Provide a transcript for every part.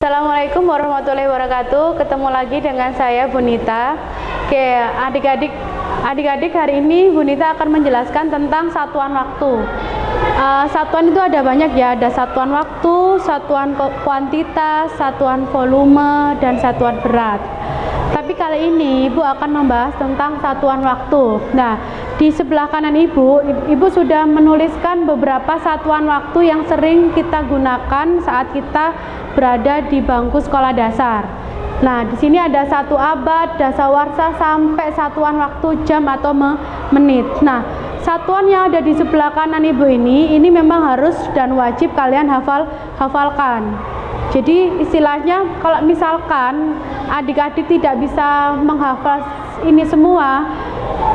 Assalamualaikum warahmatullahi wabarakatuh. Ketemu lagi dengan saya Bunita. Oke, adik-adik hari ini Bunita akan menjelaskan tentang satuan waktu. Satuan itu ada banyak ya, ada satuan waktu, satuan kuantitas, satuan volume, dan satuan berat. Tapi kali ini Ibu akan membahas tentang satuan waktu. Nah, di sebelah kanan Ibu sudah menuliskan beberapa satuan waktu yang sering kita gunakan saat kita berada di bangku sekolah dasar. Nah, di sini ada satu abad, dasawarsa, sampai satuan waktu jam atau menit. Nah, satuan yang ada di sebelah kanan Ibu ini memang harus dan wajib kalian hafalkan. Jadi istilahnya kalau misalkan adik-adik tidak bisa menghafal ini semua,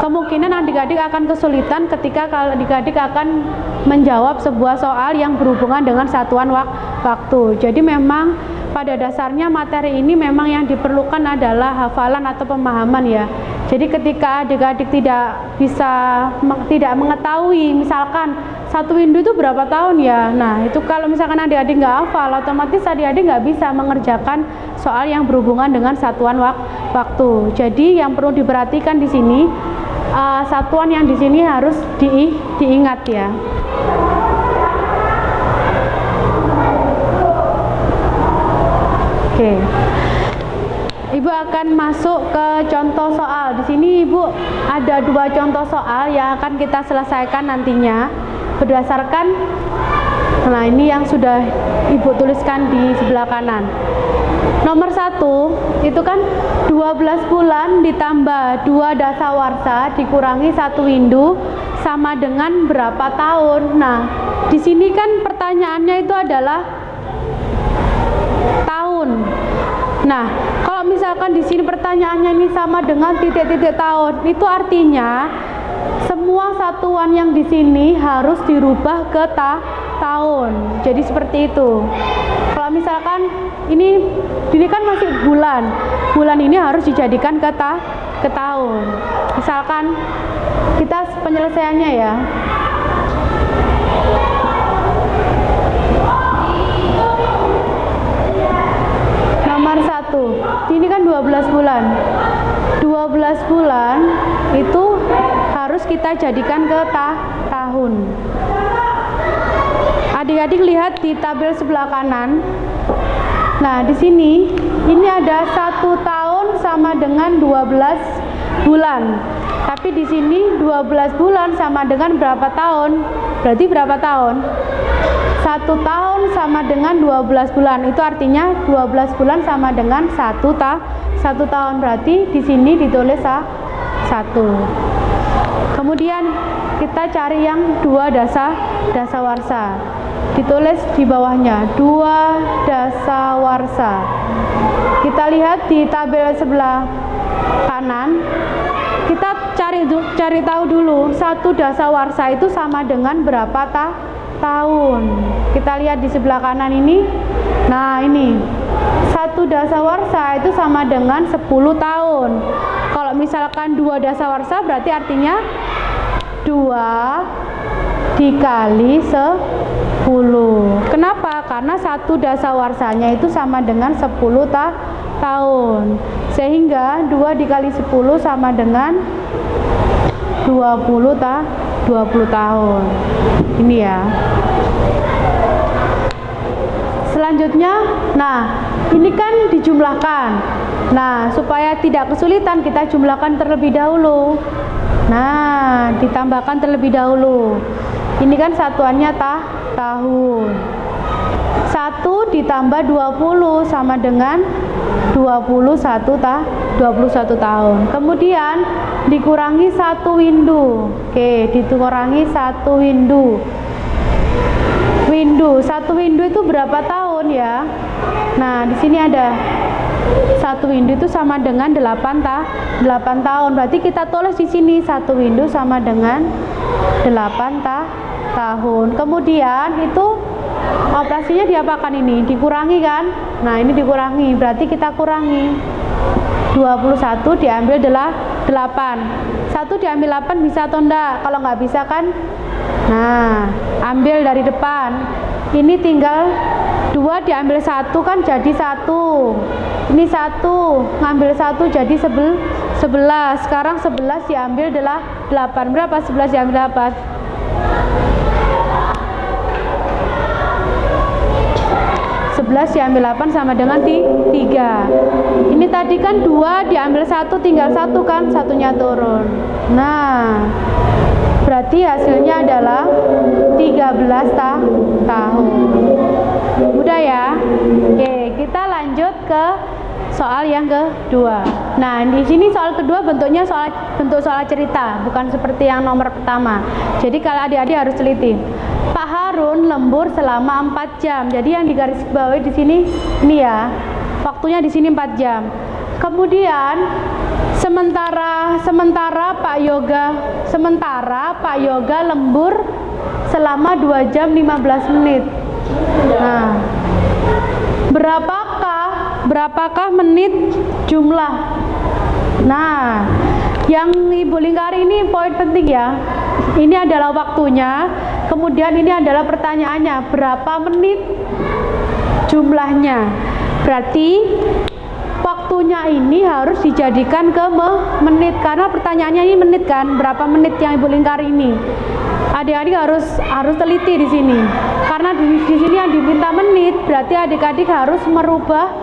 kemungkinan adik-adik akan kesulitan ketika adik-adik akan menjawab sebuah soal yang berhubungan dengan satuan waktu. Jadi memang pada dasarnya materi ini memang yang diperlukan adalah hafalan atau pemahaman ya. Jadi ketika adik-adik tidak mengetahui misalkan satu windu itu berapa tahun ya. Nah, itu kalau misalkan adik-adik nggak hafal, otomatis adik-adik nggak bisa mengerjakan soal yang berhubungan dengan satuan waktu. Jadi yang perlu diperhatikan di sini satuan yang di sini harus diingat ya. Oke. Ibu akan masuk ke contoh soal. Di sini Ibu ada dua contoh soal yang akan kita selesaikan nantinya berdasarkan ini yang sudah Ibu tuliskan di sebelah kanan. Nomor 1 itu kan 12 bulan ditambah 2 dasawarsa dikurangi 1 windu sama dengan berapa tahun. Nah, di sini kan pertanyaannya itu adalah tahun. Nah, kalau misalkan di sini pertanyaannya ini sama dengan titik-titik tahun, itu artinya semua satuan yang di sini harus dirubah ke tahun. Jadi seperti itu. Kalau misalkan ini kan masih bulan. Bulan ini harus dijadikan ke tahun. Misalkan kita penyelesaiannya ya. Nomor 1. Ini kan 12 bulan. 12 bulan itu harus kita jadikan ke tahun. Adik-adik lihat di tabel sebelah kanan. Nah, di sini ini ada 1 tahun sama dengan 12 bulan. Tapi di sini 12 bulan sama dengan berapa tahun? Berarti berapa tahun? 1 tahun sama dengan 12 bulan. Itu artinya 12 bulan sama dengan 1 tahun. Berarti di sini ditulis 1. Kemudian kita cari yang 2 dasawarsa. Ditulis di bawahnya 2 dasawarsa. Kita lihat di tabel sebelah kanan. Kita cari tahu dulu 1 dasawarsa itu sama dengan berapa tahun. Kita lihat di sebelah kanan ini. Nah, ini 1 dasawarsa itu sama dengan 10 tahun. Kalau misalkan 2 dasawarsa berarti artinya 2 dikali 10. Kenapa? Karena 1 dasawarsanya itu sama dengan 10 tahun. Sehingga 2 dikali 10 sama dengan 20 tahun. Ini ya. Selanjutnya, nah, ini kan dijumlahkan. Nah, supaya tidak kesulitan kita jumlahkan terlebih dahulu. Nah, ditambahkan terlebih dahulu. Ini kan satuannya tahun. 1 ditambah 20 sama dengan 21 tahun. Kemudian dikurangi 1 windu. Oke, dikurangi 1 windu. 1 windu itu berapa tahun ya? Nah, di sini ada 1 windu itu sama dengan 8 tahun. Berarti kita tulis di sini 1 windu sama dengan 8 tahun. Kemudian itu operasinya diapakan ini? Dikurangi kan? Nah, ini dikurangi. Berarti kita kurangi 21 diambil 8. 1 diambil 8 bisa atau enggak? Kalau nggak bisa kan? Nah, ambil dari depan. Ini tinggal 2 diambil 1 kan jadi 1. Ini 1, ngambil 1 jadi 11. Sekarang 11 diambil adalah 8. Berapa 11 diambil 8? 11 diambil 8 sama dengan 3. Ini tadi kan 2 diambil 1 tinggal 1 kan, satunya turun. Nah, berarti hasilnya adalah 13 tahun. Mudah ya? Oke, kita lanjut ke soal yang kedua. Nah, di sini soal kedua bentuknya bentuk soal cerita, bukan seperti yang nomor pertama. Jadi kalau adik-adik harus teliti. Pak Harun lembur selama 4 jam. Jadi yang digarisbawahi di sini ini ya. Waktunya di sini 4 jam. Kemudian sementara Pak Yoga lembur selama 2 jam 15 menit. Nah, berapakah menit jumlah? Nah, yang Ibu lingkari ini poin penting ya. Ini adalah waktunya, kemudian ini adalah pertanyaannya, berapa menit jumlahnya. Berarti waktunya ini harus dijadikan ke menit, karena pertanyaannya ini menit kan, berapa menit yang Ibu lingkari ini. Adik-adik harus teliti di sini, karena di sini yang diminta menit, berarti adik-adik harus merubah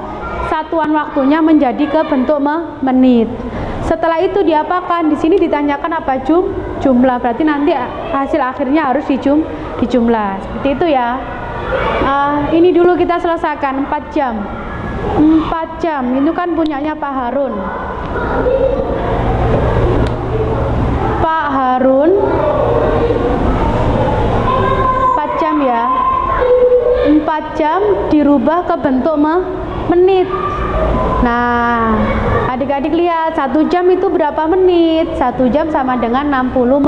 satuan waktunya menjadi ke bentuk menit. Setelah itu diapakan? Di sini ditanyakan apa? Jumlah. Berarti nanti hasil akhirnya harus dijumlah. Seperti itu ya. Ini dulu kita selesaikan 4 jam. 4 jam itu kan punyanya Pak Harun. Pak Harun 4 jam ya. 4 jam dirubah ke bentuk menit. Nah, adik-adik lihat 1 jam itu berapa menit? 1 jam sama dengan 60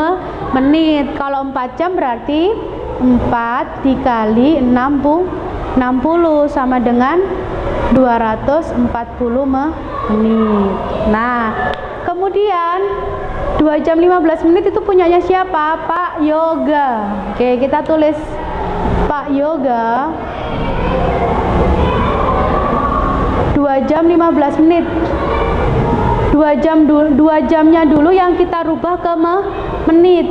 menit. Kalau 4 jam berarti 4 dikali 60 sama dengan 240 menit. Nah, kemudian 2 jam 15 menit itu punyanya siapa? Pak Yoga. Oke, kita tulis Pak Yoga 2 jam 15 menit. 2 jamnya dulu yang kita rubah ke menit.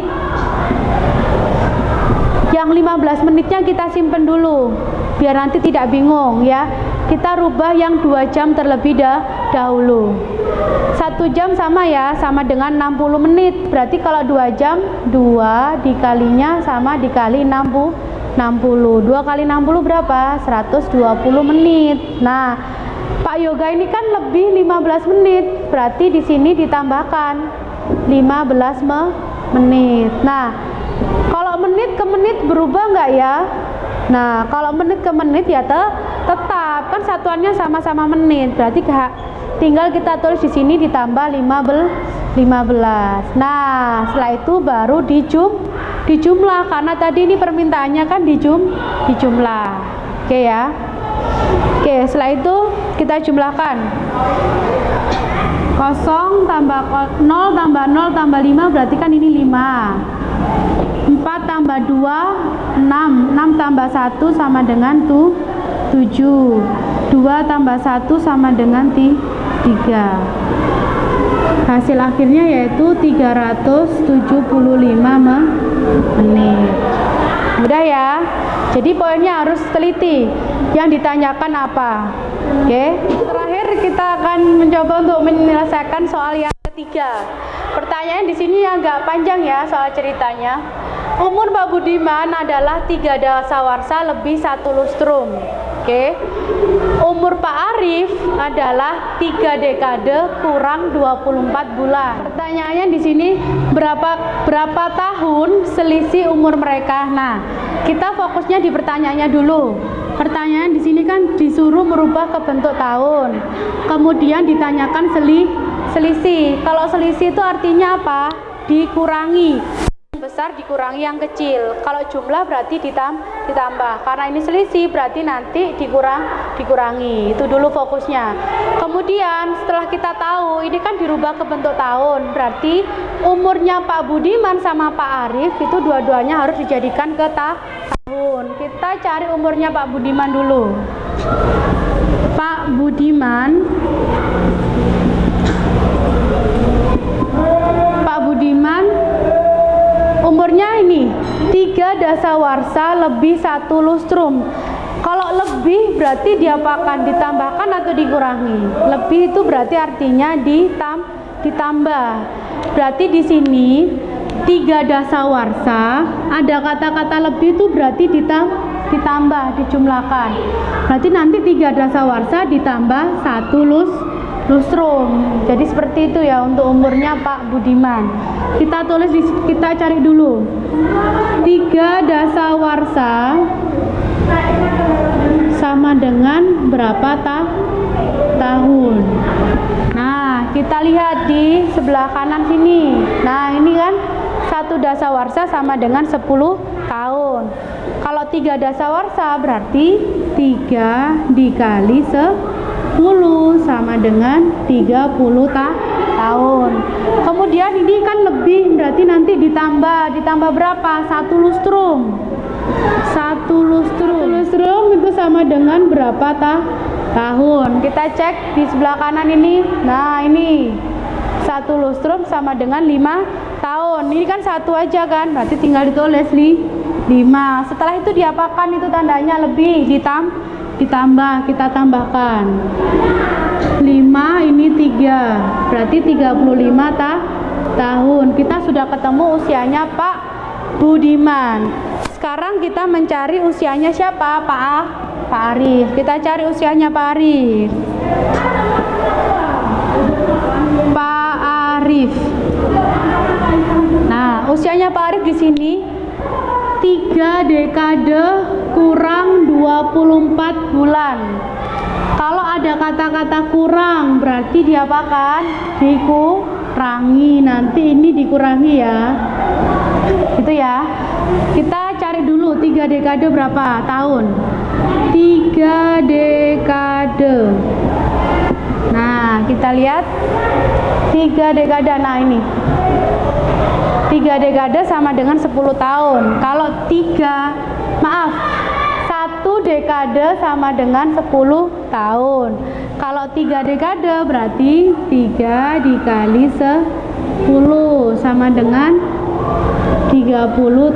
Yang 15 menitnya kita simpen dulu biar nanti tidak bingung ya. Kita rubah yang 2 jam terlebih dahulu. 1 jam sama ya, sama dengan 60 menit. Berarti kalau 2 jam 2 dikalinya sama dikali 60. 2 kali 60 berapa? 120 menit. Nah, Pak Yoga ini kan lebih 15 menit, berarti di sini ditambahkan 15 menit. Nah, kalau menit ke menit berubah nggak ya? Nah, kalau menit ke menit ya tetap, kan satuannya sama-sama menit, berarti tinggal kita tulis di sini ditambah 15. Nah, setelah itu baru dijumlah, karena tadi ini permintaannya kan dijumlah. Oke ya. Oke, setelah itu kita jumlahkan 0 tambah 0 tambah 0 tambah 5 berarti kan ini 5. 4 tambah 2 6 tambah 1 sama dengan 7. 2 tambah 1 sama dengan 3. Hasil akhirnya yaitu 375 menit. Mudah ya. Jadi poinnya harus teliti. Yang ditanyakan apa? Oke. Terakhir kita akan mencoba untuk menyelesaikan soal yang ketiga. Pertanyaan di sini agak panjang ya soal ceritanya. Umur Pak Budiman adalah 3 dasawarsa lebih 1 lustrum. Oke. Umur Pak Arif adalah 3 dekade kurang 24 bulan. Pertanyaannya di sini berapa tahun selisih umur mereka? Nah, kita fokusnya di pertanyaannya dulu. Pertanyaan di sini kan disuruh merubah ke bentuk tahun. Kemudian ditanyakan selisih. Kalau selisih itu artinya apa? Dikurangi. Yang besar dikurangi yang kecil. Kalau jumlah berarti ditambah. Karena ini selisih berarti nanti dikurangi. Itu dulu fokusnya. Kemudian setelah kita tahu ini kan dirubah ke bentuk tahun, berarti umurnya Pak Budiman sama Pak Arif itu dua-duanya harus dijadikan ke tahun. kita cari umurnya Pak Budiman dulu. Pak Budiman umurnya ini 3 dasawarsa lebih 1 lustrum. Kalau lebih berarti diapakan? Ditambahkan atau dikurangi? Lebih itu berarti artinya ditambah. Berarti di sini 3 dasawarsa, ada kata-kata lebih itu berarti ditambah, dijumlahkan. Berarti nanti 3 dasawarsa ditambah 1 lustrum. Jadi seperti itu ya untuk umurnya Pak Budiman. Kita tulis, kita cari dulu. 3 dasawarsa sama dengan berapa tahun? Nah, kita lihat di sebelah kanan sini. Nah, ini kan 1 dasawarsa sama dengan 10 tahun. Kalau 3 dasawarsa berarti 3 dikali 10 sama dengan 30 tahun. Kemudian ini kan lebih, berarti nanti ditambah berapa? 1 lustrum. 1 lustrum itu sama dengan berapa tahun? Kita cek di sebelah kanan ini. Nah, ini 1 lustrum sama dengan 5 tahun. Ini kan 1 aja kan, berarti tinggal ditulis 5. Setelah itu diapakan? Itu tandanya lebih, ditambah, kita tambahkan 5, ini 3, berarti 35 tahun. Kita sudah ketemu usianya Pak Budiman. Sekarang kita mencari usianya siapa? Pak Arif. Kita cari usianya Pak Arif. Pak Arif. Nah, usianya Pak Arif di sini 3 dekade kurang 24 bulan. Kalau ada kata-kata kurang berarti diapakan? Dikurangi. Nanti ini dikurangi ya. Gitu ya. Kita cari dulu 3 dekade berapa tahun? 3 dekade. Nah, kita lihat 3 dekade. Nah, ini 3 dekade sama dengan 10 tahun. Kalau 1 dekade sama dengan 10 tahun. Kalau 3 dekade berarti 3 dikali 10 sama dengan 30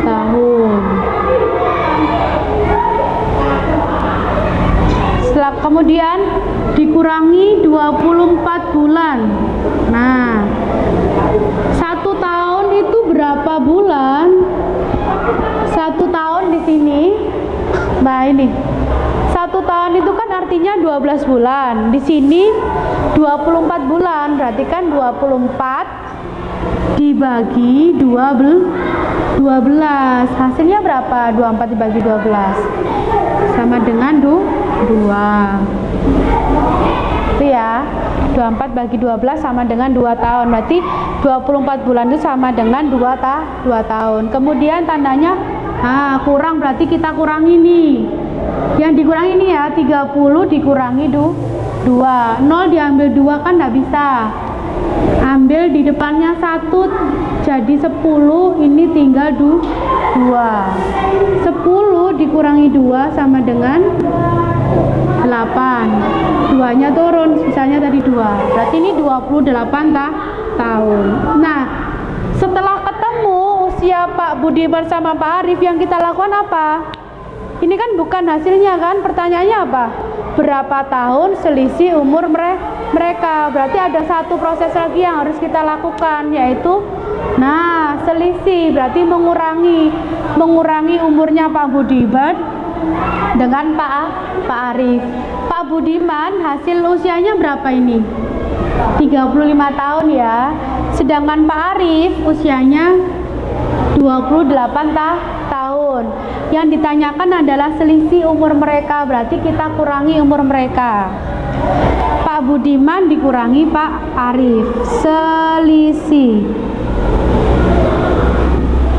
tahun. Setelah kemudian dikurangi 24 bulan. Nah, 1 tahun itu berapa bulan? 1 tahun di sini. Nah, ini 1 tahun itu kan artinya 12 bulan. Di sini 24 bulan, berarti kan 24 dibagi 12. Hasilnya berapa? 24 dibagi 12 sama dengan 2. Itu ya. 24 bagi 12 sama dengan 2 tahun. Berarti 24 bulan itu sama dengan 2 tahun. Kemudian tandanya kurang, berarti kita kurangi nih. Yang dikurangi ini ya, 30 dikurangi 2. 0 diambil 2 kan enggak bisa. Ambil di depannya 1 jadi 10, ini tinggal 2. 10 dikurangi 2 sama dengan 8. 2-nya turun, sisanya tadi 2. Berarti ini 28 tahun. Nah, setelah ketemu usia Pak Budiman sama Pak Arif, yang kita lakukan apa? Ini kan bukan hasilnya kan, pertanyaannya apa? Berapa tahun selisih umur mereka? Berarti ada satu proses lagi yang harus kita lakukan, yaitu selisih, berarti mengurangi umurnya Pak Budiman dengan Pak Arif. Pak Budiman hasil usianya berapa ini? 35 tahun ya. Sedangkan Pak Arif usianya 28 tahun. Yang ditanyakan adalah selisih umur mereka, berarti kita kurangi umur mereka. Pak Budiman dikurangi Pak Arif, selisih.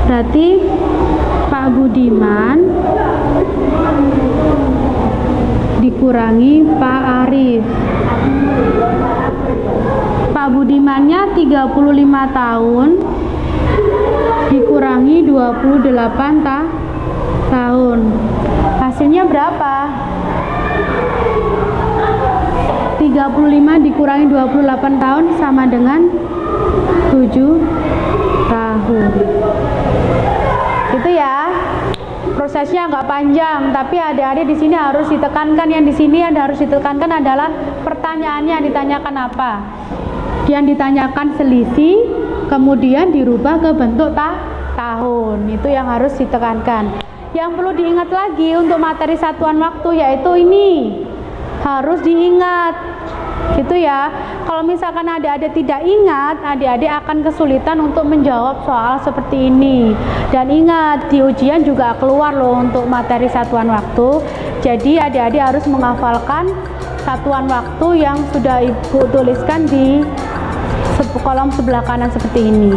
Berarti Pak Budiman dikurangi Pak Arif. Pak Budimannya 35 tahun dikurangi 28 tahun. Hasilnya berapa? 35 dikurangi 28 tahun sama dengan 7 tahun. Itu ya. Prosesnya agak panjang, tapi adik-adik di sini harus ditekankan, yang di sini yang harus ditekankan adalah pertanyaannya yang ditanyakan apa. Yang ditanyakan selisih, kemudian dirubah ke bentuk tahun. Itu yang harus ditekankan. Yang perlu diingat lagi untuk materi satuan waktu yaitu ini. Harus diingat. Gitu ya. Kalau misalkan adik-adik tidak ingat, adik-adik akan kesulitan untuk menjawab soal seperti ini. Dan ingat, di ujian juga keluar loh untuk materi satuan waktu. Jadi adik-adik harus menghafalkan satuan waktu yang sudah ibu tuliskan di kolom sebelah kanan seperti ini.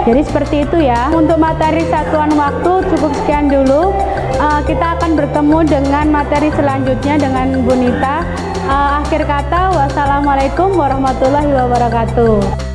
Jadi seperti itu ya. Untuk materi satuan waktu cukup sekian dulu. Kita akan bertemu dengan materi selanjutnya dengan Bu Nita. Akhir kata, wassalamualaikum warahmatullahi wabarakatuh.